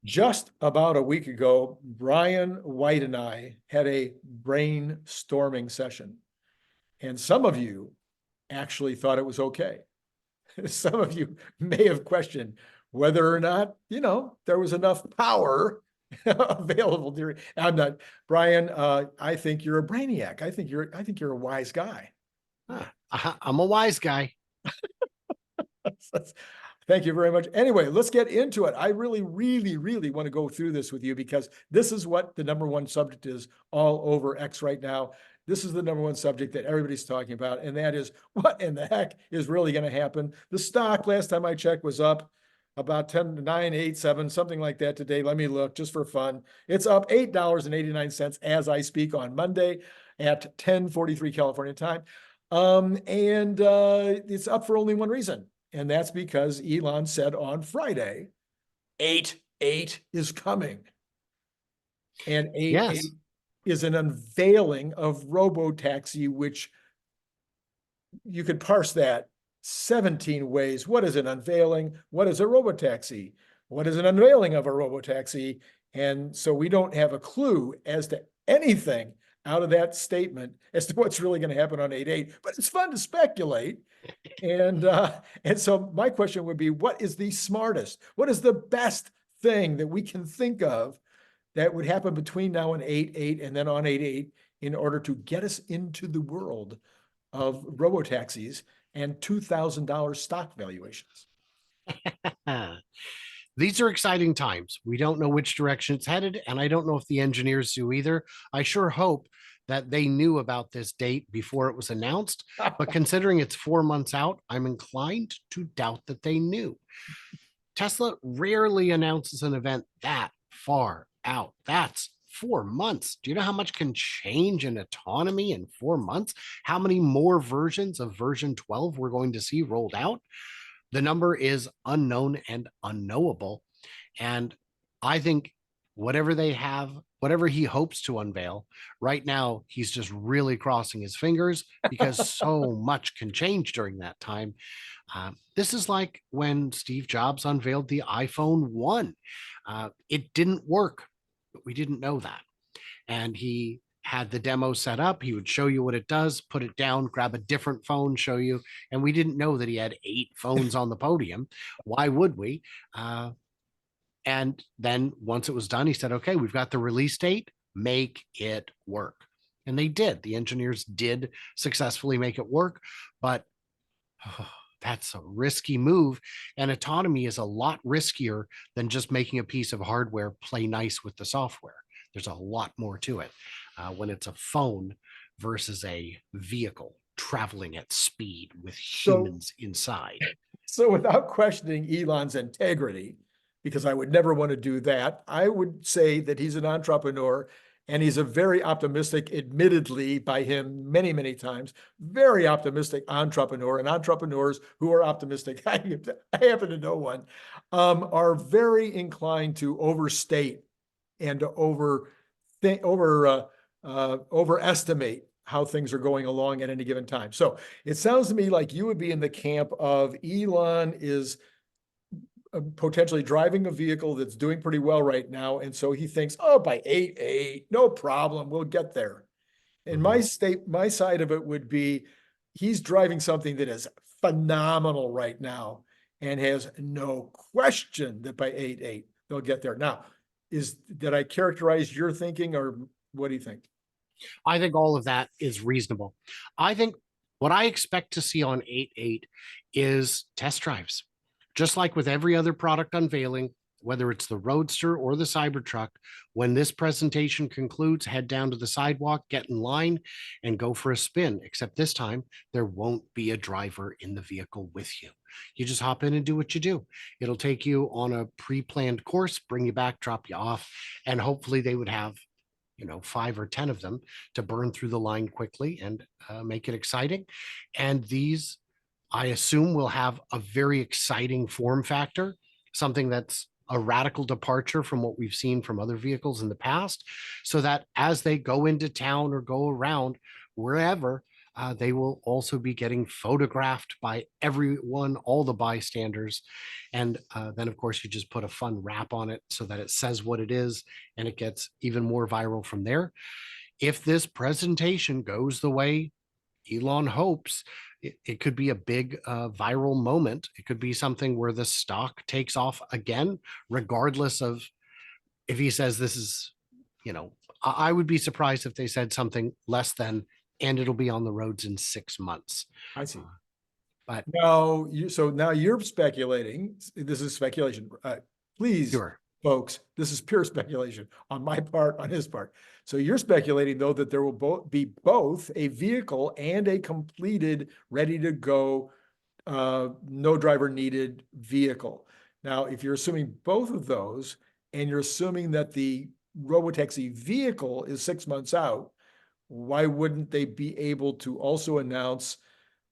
Just about a week ago, Brian White and I had a brainstorming session. And some of you actually thought it was okay. Some of you may have questioned whether or not, there was enough power available during. I'm not, Brian. I think you're a brainiac. I think you're a wise guy. I'm a wise guy. Thank you very much. Anyway, let's get into it. I really, really, really want to go through this with you because this is what the number one subject is all over X right now. This is the number one subject that everybody's talking about, and that is what in the heck is really going to happen. The stock, last time I checked, was up about 10 to 9, 8, 7, something like that today. Let me look just for fun. It's up $8.89 as I speak on Monday at 10:43 California time. And it's up for only one reason. And that's because Elon said on Friday, 8.8 is coming. And 8.8 Yes. is an unveiling of Robotaxi, which you could parse that 17 ways. What is an unveiling? What is a Robotaxi? What is an unveiling of a Robotaxi? And so we don't have a clue as to anything out of that statement as to what's really going to happen on 8.8, but it's fun to speculate. And so my question would be, what is the smartest, what is the best thing that we can think of that would happen between now and 8.8 and then on 8.8 in order to get us into the world of robotaxis and $2,000 stock valuations? These are exciting times. We don't know which direction it's headed, and I don't know if the engineers do either. I sure hope that they knew about this date before it was announced, but considering it's 4 months out, I'm inclined to doubt that they knew. Tesla rarely announces an event that far out. That's 4 months. Do you know how much can change in autonomy in 4 months? How many more versions of version 12 we're going to see rolled out? The number is unknown and unknowable. And I think whatever they have, whatever he hopes to unveil, right now, he's just really crossing his fingers because so much can change during that time. This is like when Steve Jobs unveiled the iPhone 1. It didn't work, but we didn't know that. And he had the demo set up. He would show you what it does, put it down, grab a different phone, show you. And we didn't know that he had 8 phones on the podium. Why would we? And then once it was done, he said, okay, we've got the release date, make it work. And they did. The engineers did successfully make it work. But that's a risky move. And autonomy is a lot riskier than just making a piece of hardware play nice with the software. There's a lot more to it when it's a phone versus a vehicle traveling at speed with humans inside. So without questioning Elon's integrity, because I would never want to do that, I would say that he's an entrepreneur and he's a very optimistic, admittedly by him many, many times, very optimistic entrepreneur. And entrepreneurs who are optimistic, I happen to know one, are very inclined to overstate and to overestimate how things are going along at any given time. So it sounds to me like you would be in the camp of Elon is potentially driving a vehicle that's doing pretty well right now. And so he thinks, oh, by 8.8, no problem, we'll get there. And my side of it would be he's driving something that is phenomenal right now and has no question that by 8.8 they'll get there. Now, did I characterize your thinking, or what do you think? I think all of that is reasonable. I think what I expect to see on 8.8 is test drives. Just like with every other product unveiling, whether it's the Roadster or the Cybertruck, when this presentation concludes, head down to the sidewalk, get in line, and go for a spin. Except this time, there won't be a driver in the vehicle with you. You just hop in and do what you do. It'll take you on a pre-planned course, bring you back, drop you off, and hopefully they would have 5 or 10 of them to burn through the line quickly and make it exciting. And these, I assume, will have a very exciting form factor, something that's a radical departure from what we've seen from other vehicles in the past, so that as they go into town or go around wherever, They will also be getting photographed by everyone, all the bystanders. And then, of course, you just put a fun wrap on it so that it says what it is and it gets even more viral from there. If this presentation goes the way Elon hopes, it could be a big viral moment. It could be something where the stock takes off again, regardless of if he says this is, I would be surprised if they said something less than, and it'll be on the roads in 6 months. I see. But So now you're speculating. This is speculation. Please, sure. folks, this is pure speculation on my part, on his part. So you're speculating, though, that there will be both a vehicle and a completed, ready to go, no driver needed vehicle. Now, if you're assuming both of those, and you're assuming that the Robotaxi vehicle is 6 months out, why wouldn't they be able to also announce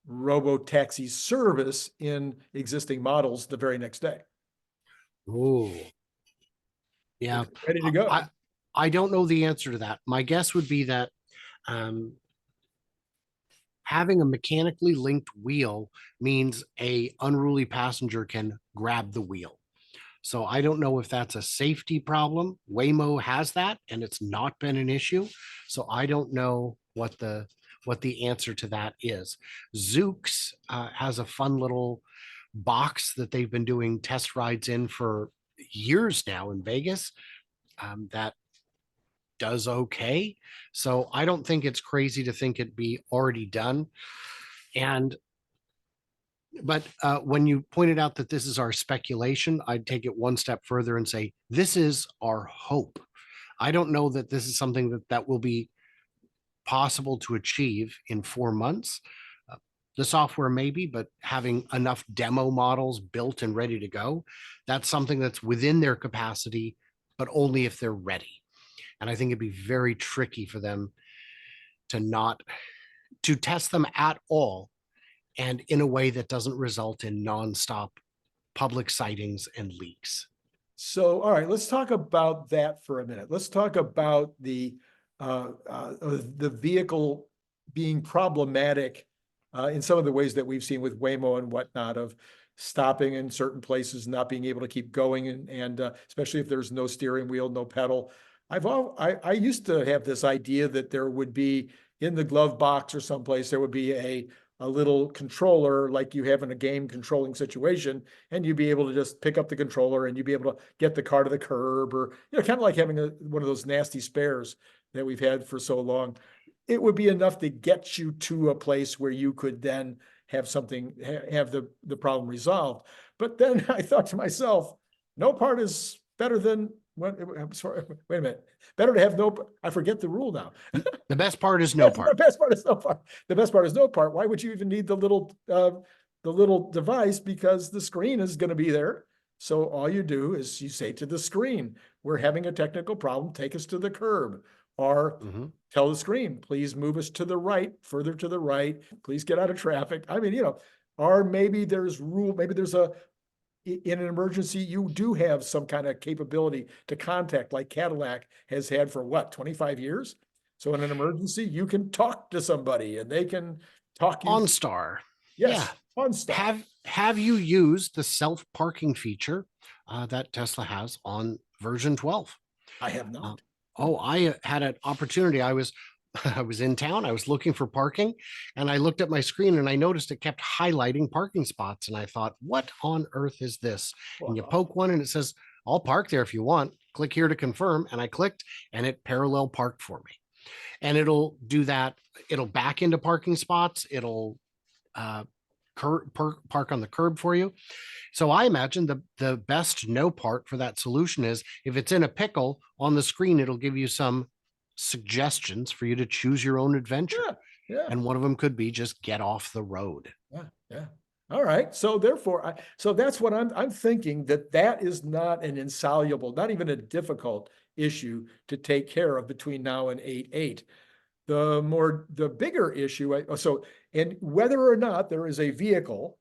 Robotaxi service in existing models the very next day? Oh, yeah. Ready to go. I don't know the answer to that. My guess would be that um, having a mechanically linked wheel means a unruly passenger can grab the wheel. So I don't know if that's a safety problem. Waymo has that, and it's not been an issue. So I don't know what the answer to that is. Zoox has a fun little box that they've been doing test rides in for years now in Vegas that does okay. So I don't think it's crazy to think it'd be already done. And but when you pointed out that this is our speculation, I'd take it one step further and say this is our hope. I don't know that this is something that will be possible to achieve in 4 months. The software maybe, but having enough demo models built and ready to go, that's something that's within their capacity, but only if they're ready. And I think it'd be very tricky for them to test them at all and in a way that doesn't result in nonstop public sightings and leaks. So, all right, let's talk about that for a minute. Let's talk about the vehicle being problematic in some of the ways that we've seen with Waymo and whatnot, of stopping in certain places, not being able to keep going, and especially if there's no steering wheel, no pedal. I used to have this idea that there would be in the glove box or someplace, there would be a little controller like you have in a game controlling situation, and you'd be able to just pick up the controller and you'd be able to get the car to the curb, or kind of like having one of those nasty spares that we've had for so long. It would be enough to get you to a place where you could then have something, have the problem resolved. But then I thought to myself, no part is better than I'm sorry, wait a minute. Better to have no, I forget the rule now. The best part is no part. The best part is no part. The best part is no part. Why would you even need the little device? Because the screen is going to be there. So all you do is you say to the screen, we're having a technical problem, take us to the curb. Or tell the screen, please move us to the right, further to the right, please get out of traffic. I mean, or maybe there's in an emergency, you do have some kind of capability to contact, like Cadillac has had for 25 years? So in an emergency, you can talk to somebody and they can talk you. OnStar. Yes, yeah. OnStar. Have you used the self-parking feature that Tesla has on version 12? I have not. I had an opportunity. I was in town. I was looking for parking, and I looked at my screen and I noticed it kept highlighting parking spots. And I thought, what on earth is this? And you poke one and it says, I'll park there if you want. Click here to confirm. And I clicked and it parallel parked for me. And it'll do that. It'll back into parking spots. It'll park on the curb for you. So I imagine the best no part for that solution is if it's in a pickle on the screen, it'll give you some suggestions for you to choose your own adventure. Yeah. And one of them could be just get off the road. Yeah. All right. So therefore, so that's what I'm thinking, that is not an insoluble, not even a difficult issue to take care of between now and 8/8. The bigger issue, and whether or not there is a vehicle,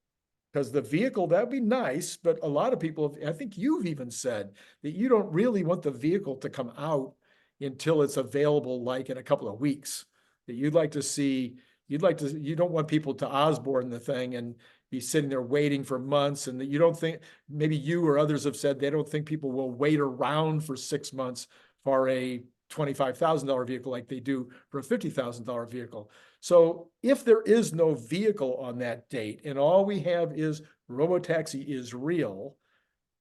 because the vehicle, that'd be nice, but a lot of people, I think you've even said that you don't really want the vehicle to come out until it's available, like in a couple of weeks, that you'd like to see you don't want people to Osborne the thing and be sitting there waiting for months, and that you don't think, maybe you or others have said they don't think people will wait around for 6 months for a $25,000 vehicle like they do for a $50,000 vehicle. So if there is no vehicle on that date and all we have is Robotaxi is real,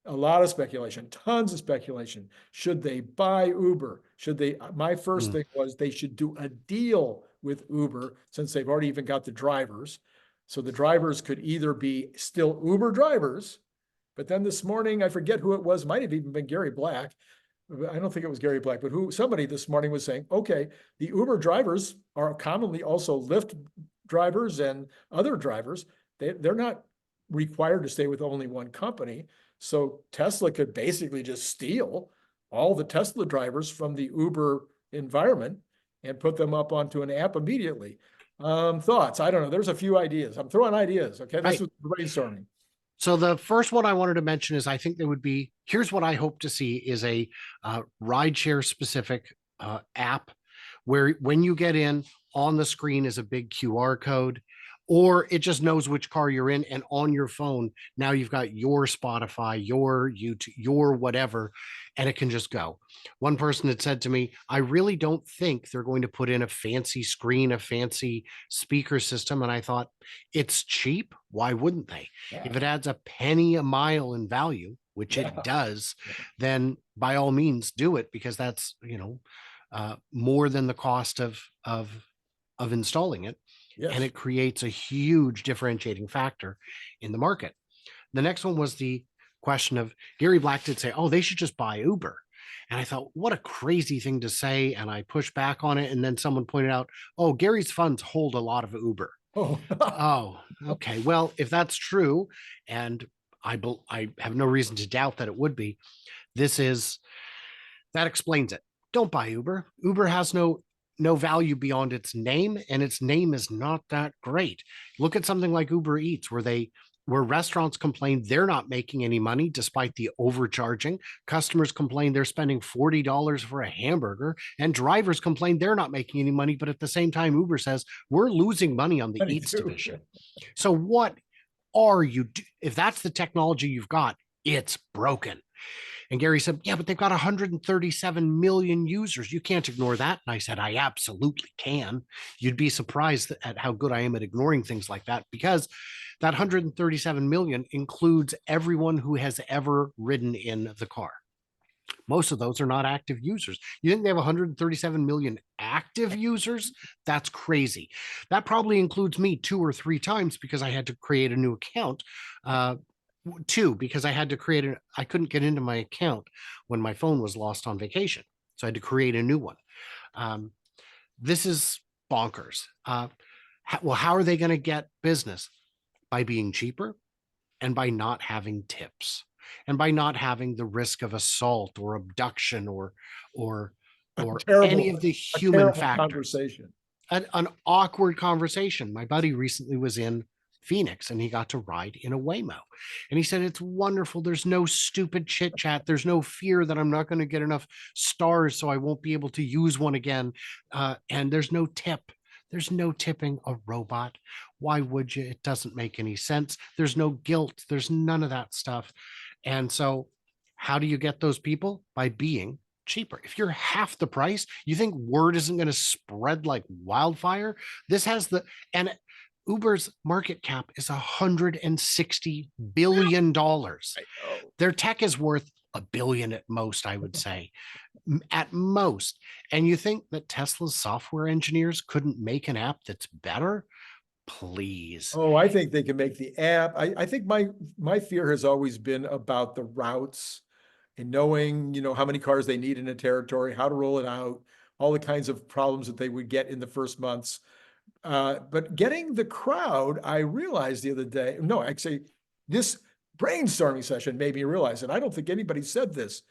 a lot of speculation, tons of speculation. Should they buy Uber? Should they? My first thing was they should do a deal with Uber, since they've already even got the drivers. So the drivers could either be still Uber drivers, but then this morning, I forget who it was, might have even been Gary Black. I don't think it was Gary Black, but somebody this morning was saying, okay, the Uber drivers are commonly also Lyft drivers and other drivers. They're not required to stay with only one company. So Tesla could basically just steal all the Tesla drivers from the Uber environment and put them up onto an app immediately. Thoughts? I don't know. There's a few ideas. I'm throwing ideas. Okay. This was brainstorming. So the first one I wanted to mention is I think there would be, here's what I hope to see is a rideshare specific app where when you get in, on the screen is a big QR code, or it just knows which car you're in, and on your phone, now you've got your Spotify, your YouTube, your whatever, and it can just go. One person had said to me, I really don't think they're going to put in a fancy screen, a fancy speaker system. And I thought, it's cheap. Why wouldn't they? If it adds a penny a mile in value, which it does, then by all means do it, because that's, more than the cost of installing it. Yes. And it creates a huge differentiating factor in the market. The next one was the question of Gary Black did say, oh, they should just buy Uber. And I thought, what a crazy thing to say. And I pushed back on it. And then someone pointed out, oh, Gary's funds hold a lot of Uber. Oh, oh, okay. Well, if that's true, and I have no reason to doubt that it would be, that explains it. Don't buy Uber. Uber has no value beyond its name, and its name is not that great. Look at something like Uber Eats, where restaurants complain they're not making any money despite the overcharging. Customers complain they're spending $40 for a hamburger, and drivers complain they're not making any money. But at the same time, Uber says we're losing money on the Eats division. So what are you, if that's the technology you've got, it's broken. And Gary said, yeah, but they've got 137 million users. You can't ignore that. And I said, I absolutely can. You'd be surprised at how good I am at ignoring things like that, because that 137 million includes everyone who has ever ridden in the car. Most of those are not active users. You think they have 137 million active users? That's crazy. That probably includes me 2 or 3 times, because I had to create a new account. 2, because I had to I couldn't get into my account when my phone was lost on vacation. So I had to create a new one. This is bonkers. Well, how are they going to get business? By being cheaper, and by not having tips, and by not having the risk of assault or abduction or any of the human factors. Conversation. An awkward conversation. My buddy recently was in Phoenix and he got to ride in a Waymo, and he said it's wonderful. There's no stupid chit chat. There's no fear that I'm not going to get enough stars so I won't be able to use one again, and there's no tip. There's no tipping a robot. Why would you? It doesn't make any sense. There's no guilt. There's none of that stuff. And so how do you get those people? By being cheaper. If you're half the price, you think word isn't going to spread like wildfire? And Uber's market cap is $160 billion. Their tech is worth $1 billion at most, I would say, at most. And you think that Tesla's software engineers couldn't make an app that's better? Please. Oh, I think they can make the app. I think my fear has always been about the routes and knowing, how many cars they need in a territory, how to roll it out, all the kinds of problems that they would get in the first months. But getting the crowd, I realized the other day, no, actually, this brainstorming session made me realize, and I don't think anybody said this.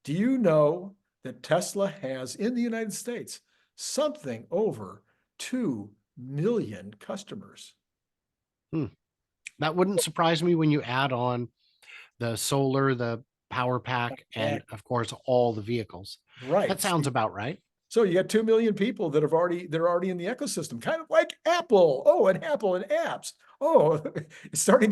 Do you know that Tesla has in the United States something over 2 million customers? That wouldn't surprise me when you add on the solar, the power pack, and of course, all the vehicles. Right. That sounds about right. So you got 2 million people that they're already in the ecosystem, kind of like Apple. Oh, and Apple and apps. Oh, it's starting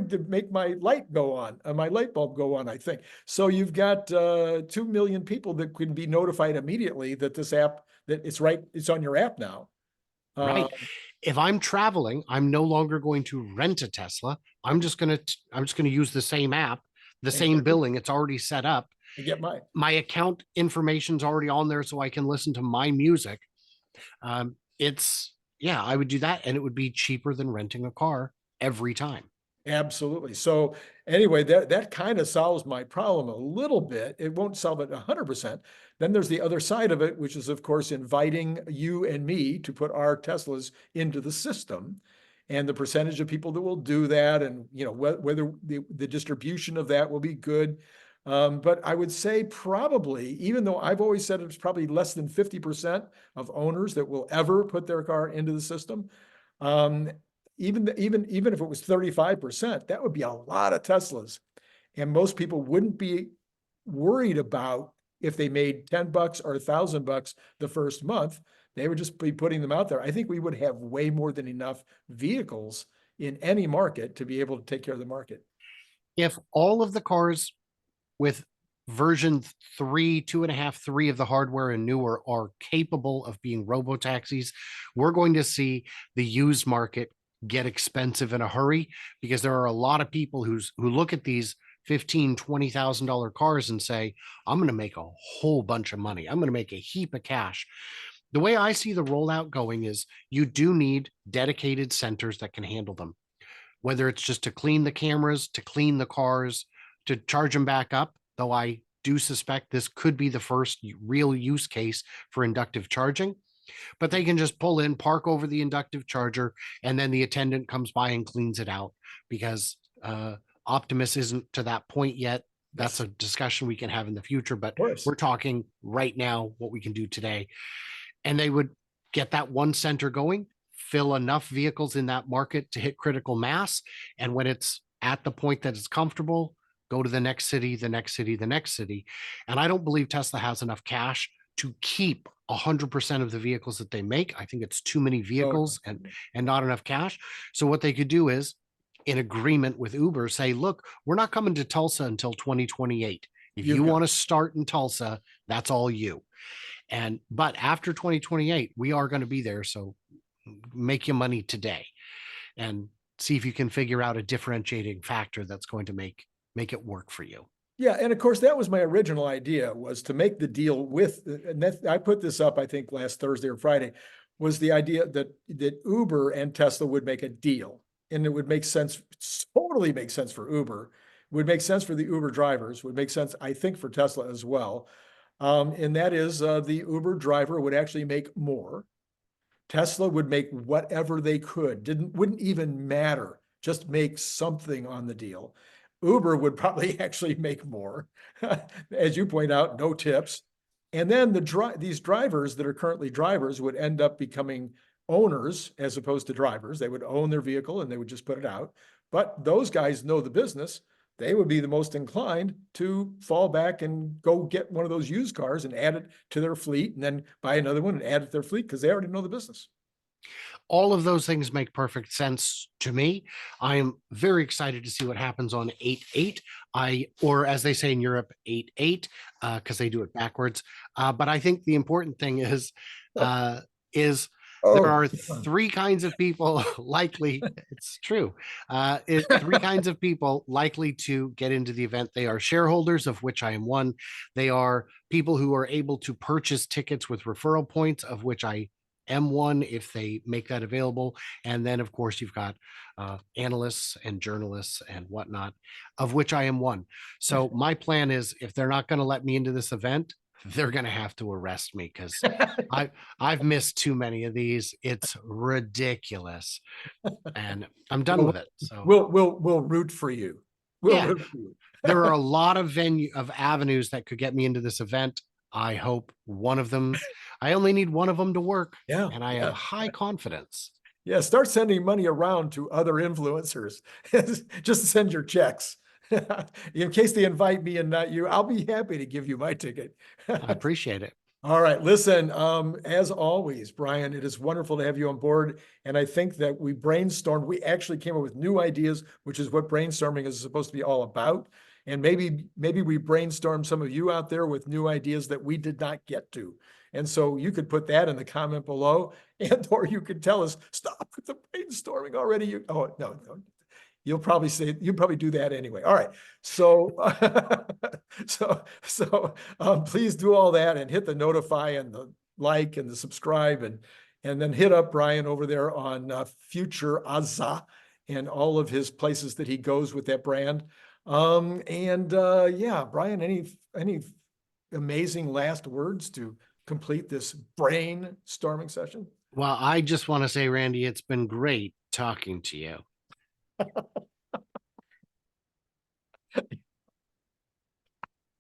to make my light go on, my light bulb go on, I think. So you've got 2 million people that can be notified immediately that this app, that it's on your app now. Uh, Right. If I'm traveling, I'm no longer going to rent a Tesla. I'm just going to use the same app, the and same billing. It's already set up. get mine. My account information's already on there so I can listen to my music. Yeah, I would do that, and it would be cheaper than renting a car every time. Absolutely. So anyway, that kind of solves my problem a little bit. It won't solve it 100%. Then there's the other side of it, which is of course inviting you and me to put our Teslas into the system, and the percentage of people that will do that, and whether the distribution of that will be good. But I would say probably, even though I've always said it's probably less than 50% of owners that will ever put their car into the system. Um, even if it was 35%, that would be a lot of Teslas. And most people wouldn't be worried about if they made $10 or $1,000 the first month. They would just be putting them out there. I think we would have way more than enough vehicles in any market to be able to take care of the market. If all of the cars with version 3, 2.5, 3 of the hardware and newer are capable of being robotaxis, we're going to see the used market get expensive in a hurry, because there are a lot of people who look at these $15,000-$20,000 cars and say, I'm going to make a whole bunch of money. I'm going to make a heap of cash. The way I see the rollout going is you do need dedicated centers that can handle them, whether it's just to clean the cameras, to clean the cars, to charge them back up, though I do suspect this could be the first real use case for inductive charging. But they can just pull in, park over the inductive charger, and then the attendant comes by and cleans it out, because Optimus isn't to that point yet. That's a discussion we can have in the future, but we're talking right now what we can do today. And they would get that one center going, fill enough vehicles in that market to hit critical mass. And when it's at the point that it's comfortable, go to the next city, the next city, the next city. And I don't believe Tesla has enough cash to keep 100% of the vehicles that they make. I think it's too many vehicles and not enough cash. So what they could do is, in agreement with Uber, say, look, we're not coming to Tulsa until 2028. If you want to start in Tulsa, that's all you. But after 2028, we are going to be there. So make you money today and see if you can figure out a differentiating factor that's going to make it work for you. Yeah, and of course, that was my original idea, was to make the deal with, and I put this up, I think, last Thursday or Friday, was the idea that Uber and Tesla would make a deal, and it would make sense, totally make sense for Uber, would make sense for the Uber drivers, would make sense, I think, for Tesla as well. And that is the Uber driver would actually make more. Tesla would make whatever they could, wouldn't even matter, just make something on the deal. Uber would probably actually make more, as you point out, no tips. And then these drivers that are currently drivers would end up becoming owners as opposed to drivers. They would own their vehicle and they would just put it out. But those guys know the business. They would be the most inclined to fall back and go get one of those used cars and add it to their fleet, and then buy another one and add it to their fleet, because they already know the business. All of those things make perfect sense to me. I am very excited to see what happens on 8.8. Or as they say in Europe, 8.8, because they do it backwards. But I think the important thing is there are 3 kinds of people likely, it's true, 3 kinds of people likely to get into the event. They are shareholders, of which I am one. They are people who are able to purchase tickets with referral points, of which I am one, if they make that available. And then, of course, you've got analysts and journalists and whatnot, of which I am one. So my plan is, if they're not going to let me into this event, they're going to have to arrest me, because I've missed too many of these. It's ridiculous, and I'm done with it. So we'll root for you. Root for you. There are a lot of avenues that could get me into this event. I hope one of them, I only need one of them to work. Yeah. And I have high confidence. Yeah. Start sending money around to other influencers. Just send your checks. In case they invite me and not you, I'll be happy to give you my ticket. I appreciate it. All right, listen, as always, Brian, it is wonderful to have you on board. And I think that we brainstormed, we actually came up with new ideas, which is what brainstorming is supposed to be all about. And maybe we brainstormed some of you out there with new ideas that we did not get to. And so you could put that in the comment below, and or you could tell us, stop with the brainstorming already. Oh, no, you'll probably do that anyway. All right. So, please do all that and hit the notify and the like and the subscribe and then hit up Brian over there on Future Azza and all of his places that he goes with that brand. Yeah, Brian, any amazing last words to complete this brainstorming session? Well, I just want to say, Randy, it's been great talking to you.